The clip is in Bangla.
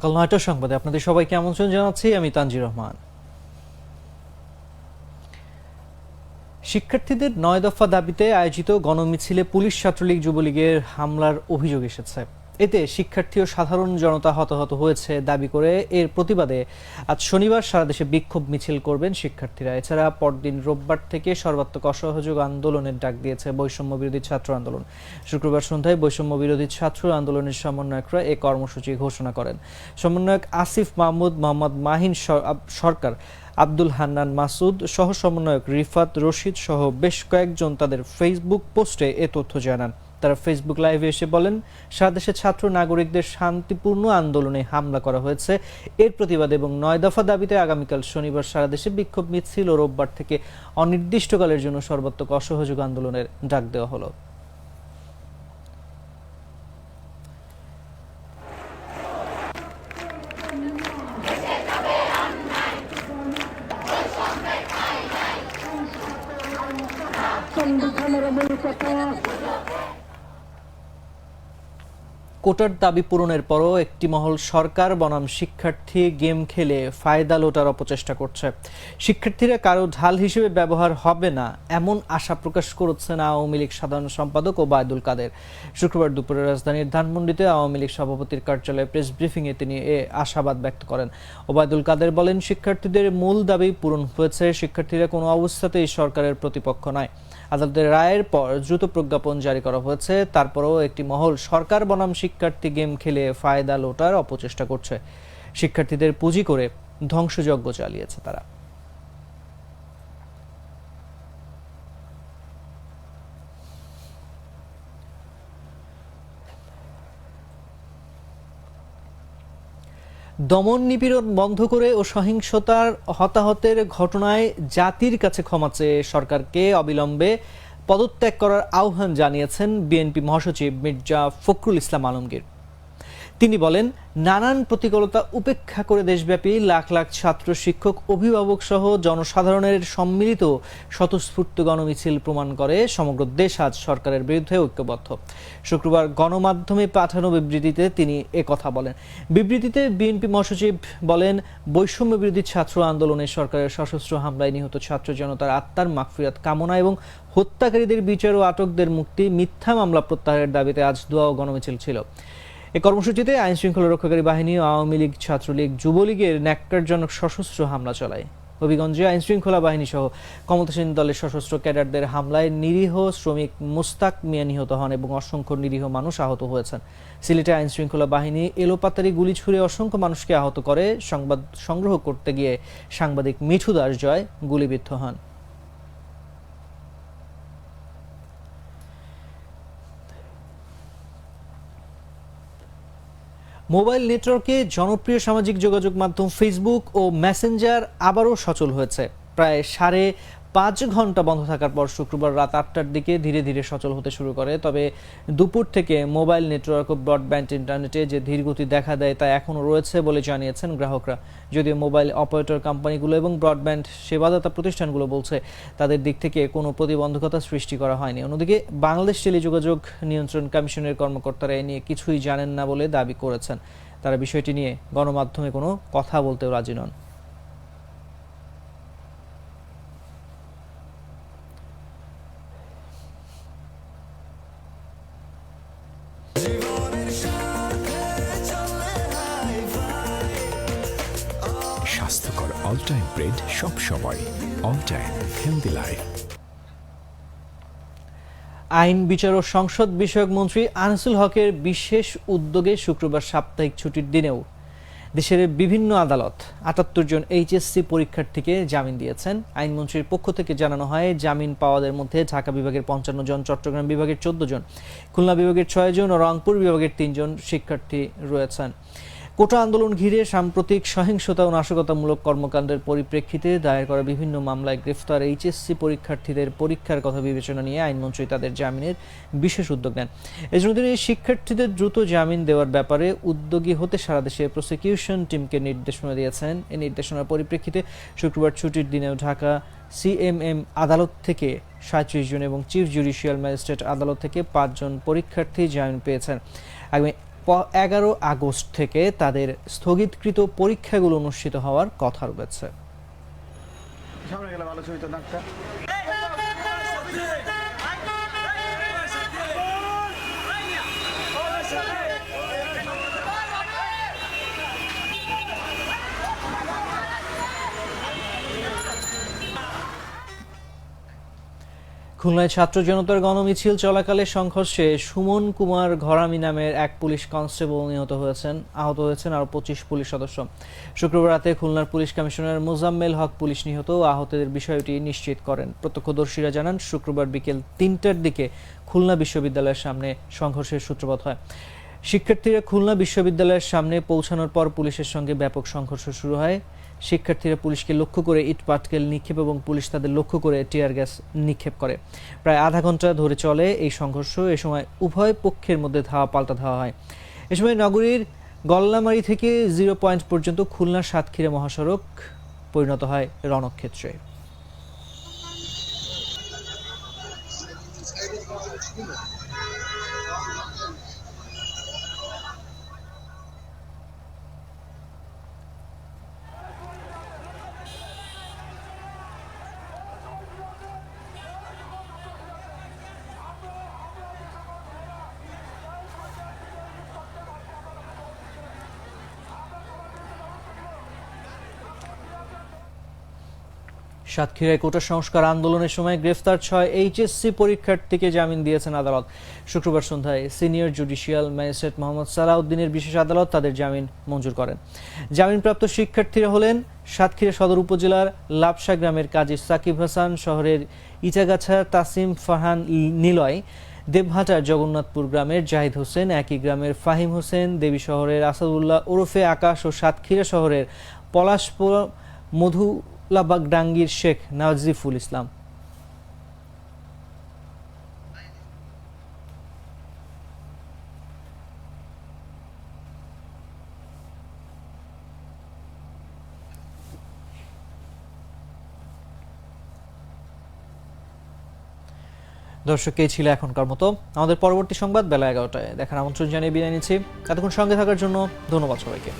সকাল ৯টার সংবাদে আপনাদের সবাইকে আমন্ত্রণ জানাচ্ছি। আমি তানজির রহমান। শিক্ষার্থীদের ৯ দফা দাবিতে আয়োজিত গণমিছিলে পুলিশ, ছাত্রলীগ, যুবলীগের হামলার অভিযোগ এসেছে। এতে শিক্ষার্থী ও সাধারণ জনতা হতাহত হয়েছে দাবি করে এর প্রতিবাদে আজ শনিবার সারা দেশে বিক্ষোভ মিছিল করবেন শিক্ষার্থীরা। এছাড়া পরদিন রোববার থেকে সর্বাত্মক অসহযোগ আন্দোলনের ডাক দিয়েছে বৈষম্য বিরোধী ছাত্র আন্দোলন। শুক্রবার সন্ধ্যায় বৈষম্য বিরোধী ছাত্র আন্দোলনের সমন্বয়করা এ কর্মসূচি ঘোষণা করেন। সমন্বয়ক আসিফ মাহমুদ, মোহাম্মদ মাহিন সরকার, আব্দুল হান্নান মাসুদ, সহ সমন্বয়ক রিফাত রশিদ সহ বেশ কয়েকজন তাদের ফেসবুক পোস্টে এ তথ্য জানান। তারা ফেসবুক লাইভে এসে বলেন, সারা দেশে ছাত্র নাগরিকদের শান্তিপূর্ণ আন্দোলনে হামলা করা হয়েছে। এর প্রতিবাদে এবং ৯ দফা দাবিতে আগামীকাল শনিবার সারা দেশে বিক্ষোভ মিছিল ও রোববার থেকে অনির্দিষ্টকালের জন্য সর্বাত্মক অসহযোগ আন্দোলনের ডাক দেওয়া হলো। কোটার দাবি পূরণের পরও একটি মহল সরকার বনাম শিক্ষার্থী গেম খেলে ফায়দা লোটার অপচেষ্টা করছে। শিক্ষার্থীরা কারো ঢাল হিসেবে ব্যবহার হবে না, এমন আশা প্রকাশ করেছেন আওয়ামী লীগ সাধারণ সম্পাদক ওবায়দুল কাদের। শুক্রবার দুপুরে রাজধানীর ধানমন্ডিতে আওয়ামী লীগ সভাপতির কার্যালয়ে প্রেস ব্রিফিংয়ে তিনি এ আশাবাদ ব্যক্ত করেন। ওবায়দুল কাদের বলেন, শিক্ষার্থীদের মূল দাবি পূরণ হয়েছে। শিক্ষার্থীরা কোনো অবস্থাতেই সরকারের প্রতিপক্ষ নয়। আদালতের রায়ের পর দ্রুত প্রজ্ঞাপন জারি করা হয়েছে। তারপরও একটি মহল সরকার বনাম শিক্ষার্থী গেম খেলে ফায়দা লোটার অপচেষ্টা করছে। শিক্ষার্থীদের পুঁজি করে ধ্বংসযজ্ঞ চালিয়েছে তারা। দমন নিপীড়ন বন্ধ করে ও সহিংসতার হতাহতের ঘটনায় জাতির কাছে ক্ষমা চেয়ে সরকারকে অবিলম্বে পদত্যাগ করার আহ্বান জানিয়েছেন বিএনপি মহাসচিব মির্জা ফখরুল ইসলাম আলমগীর। তিনি বলেন, নানান প্রতিকূলতা উপেক্ষা করে দেশব্যাপী লাখ লাখ ছাত্র, শিক্ষক, অভিভাবক সহ জনসাধারণের সম্মিলিত স্বতঃস্ফূর্ত গণমিছিল প্রমাণ করে সমগ্র দেশ আজ সরকারের বিরুদ্ধে ঐক্যবদ্ধ। শুক্রবার গণমাধ্যমে পাঠানো বিবৃতিতে তিনি একথা বলেন। বিবৃতিতে বিএনপি মহাসচিব বলেন, বৈষম্য বিরোধী ছাত্র আন্দোলনে সরকারের সশস্ত্র হামলায় নিহত ছাত্র জনতার আত্মার মাগফিরাত কামনা এবং হত্যাকারীদের বিচার ও আটকদের মুক্তি, মিথ্যা মামলা প্রত্যাহারের দাবিতে আজ দোয়া ও গণমিছিল ছিল। এই কর্মসূচিতে আইন শৃঙ্খলা রক্ষাকারী বাহিনী, আওয়ামী লীগ, ছাত্রলীগ, যুবলীগের ন্যাক্কারজনক সশস্ত্র হামলা চালায়। হবিগঞ্জে আইন শৃঙ্খলা বাহিনী সহ ক্ষমতাসীন দলের সশস্ত্র ক্যাডারদের হামলায় নিরীহ শ্রমিক মুস্তাক মিয়া নিহত হন এবং অসংখ্য নিরীহ মানুষ আহত হয়েছেন। সিলেটে আইন শৃঙ্খলা বাহিনী এলোপাতাড়ি গুলি ছুড়ে অসংখ্য মানুষকে আহত করে। সংবাদ সংগ্রহ করতে গিয়ে সাংবাদিক মিঠু দাস জয় গুলিবিদ্ধ হন। মোবাইল নেটওয়ার্কে জনপ্রিয় সামাজিক যোগাযোগ মাধ্যম ফেসবুক ও মেসেঞ্জার আবারও সচল হয়েছে। প্রায় 5.5 ঘন্টা বন্ধ থাকার পর শুক্রবার রাত 8টার দিকে ধীরে ধীরে সচল হতে শুরু করে। তবে দুপুর থেকে মোবাইল নেটওয়ার্ক ও ব্রডব্যান্ড ইন্টারনেটে যে ধীরগতি দেখা দেয় তা এখনও রয়েছে বলে জানিয়েছেন গ্রাহকরা। যদিও মোবাইল অপারেটর কোম্পানিগুলো এবং ব্রডব্যান্ড সেবাদাতা প্রতিষ্ঠানগুলো বলছে তাদের দিক থেকে কোনো প্রতিবন্ধকতা সৃষ্টি করা হয়নি। অন্যদিকে বাংলাদেশ টেলিযোগাযোগ নিয়ন্ত্রণ কমিশনের কর্মকর্তারা এ নিয়ে কিছুই জানেন না বলে দাবি করেছেন। তারা বিষয়টি নিয়ে গণমাধ্যমে কোনো কথা বলতেও রাজি নন। স্বাস্থ্যকর অল টাইম ব্রেড সব সময়, অল টাইম হেলদি লাইফ। আইন, বিচার ও সংসদ বিষয়ক মন্ত্রী আনিসুল হকের বিশেষ উদ্যোগে শুক্রবার সাপ্তাহিক ছুটির দিনেও দেশের বিভিন্ন আদালত ৭৮ জন এইচএসসি পরীক্ষার্থীকে জামিন দিয়েছেন। আইনমন্ত্রীর পক্ষ থেকে জানানো হয়, জামিন পাওয়াদের মধ্যে ঢাকা বিভাগের ৫৫ জন, চট্টগ্রাম বিভাগের ১৪ জন, খুলনা বিভাগের ৬ জন ও রংপুর বিভাগের ৩ জন শিক্ষার্থী রয়েছেন। কোটা আন্দোলন ঘিরে সাম্প্রতিক সহিংসতা ও নাশকতামূলক কর্মকাণ্ডের পরিপ্রেক্ষিতে দায়ের করা বিভিন্ন মামলায় গ্রেফতার এইচএসসি পরীক্ষার্থীদের পরীক্ষার কথা বিবেচনা নিয়ে আইনমন্ত্রী তাদের জামিনের বিশেষ উদ্যোগ নেন। এজন্য তিনি শিক্ষার্থীদের দ্রুত জামিন দেওয়ার ব্যাপারে উদ্যোগী হতে সারা দেশে প্রসিকিউশন টিমকে নির্দেশনা দিয়েছেন। এই নির্দেশনার পরিপ্রেক্ষিতে শুক্রবার ছুটির দিনেও ঢাকা সিএমএম আদালত থেকে ৩৭ জন এবং চিফ জুডিশিয়াল ম্যাজিস্ট্রেট আদালত থেকে ৫ জন পরীক্ষার্থী জামিন পেয়েছেন। 11 আগস্ট থেকে তাদের স্থগিতকৃত পরীক্ষাগুলো অনুষ্ঠিত হওয়ার কথা রয়েছে। সামনে গেলে ভালো ছবি তো নাকটা। খুলনায় ছাত্র জনতার গণমিছিল চলাকালে সংঘর্ষে সুমন কুমার ঘরামি নামের এক পুলিশ কনস্টেবল নিহত হয়েছেন, আহত হয়েছেন আরও 25 পুলিশ সদস্য। শুক্রবার রাতে খুলনার police commissioner Mozammel Haque police নিহত ও আহতদের বিষয়টি নিশ্চিত করেন। প্রত্যক্ষদর্শীরা জানান, শুক্রবার বিকেল 3টার দিকে খুলনা বিশ্ববিদ্যালয়ের সামনে সংঘর্ষের সূত্রপাত হয়। শিক্ষার্থীরা খুলনা বিশ্ববিদ্যালয়ের সামনে পৌঁছানোর পর পুলিশের সঙ্গে ব্যাপক সংঘর্ষ শুরু হয়। শিক্ষার্থীরা পুলিশকে লক্ষ্য করে ইট পাটকেল নিক্ষেপ এবং পুলিশ তাদের লক্ষ্য করে টিয়ার গ্যাস নিক্ষেপ করে। প্রায় আধা ঘন্টা ধরে চলে এই সংঘর্ষ। এ সময় উভয় পক্ষের মধ্যে ধাওয়া পাল্টা ধাওয়া হয়। এ সময় নগরীর গল্লামারি থেকে 0 পয়েন্ট পর্যন্ত খুলনা সাতক্ষীরা মহাসড়ক পরিণত হয় রণক্ষেত্রে। সাতক্ষীরায় কোটা সংস্কার আন্দোলনের সময় গ্রেফতার 6 এইচএসসি পরীক্ষার্থীকে জামিন দিয়েছেন আদালত। শুক্রবার সন্ধ্যায় সিনিয়র জুডিশিয়াল ম্যাজিস্ট্রেট মোহাম্মদ সালাউদ্দিনের বিশেষ আদালত তাদের জামিন মঞ্জুর করেন। জামিনপ্রাপ্ত শিক্ষার্থীরা হলেন সাতক্ষীরা সদর উপজেলার লাপসা গ্রামের কাজী সাকিব হাসান, শহরের ইটাগাছা তাসিম ফারহান নিলয়, দেবহাটার জগন্নাথপুর গ্রামের জাহিদ হোসেন, একই গ্রামের ফাহিম হোসেন, দেবী শহরের আসাদুল্লাহ ওরফে আকাশ ও সাতক্ষীরা শহরের পলাশপুর মধুলাবাগডাঙ্গির শেখ নাজিফুল ইসলাম। দর্শক, এই ছিল এখনকার মতো। আমাদের পরবর্তী সংবাদ বেলা 11টায় দেখার আমন্ত্রণ জানিয়ে বিদায় নিচ্ছি। এতক্ষণ সঙ্গে থাকার জন্য ধন্যবাদ সবাইকে।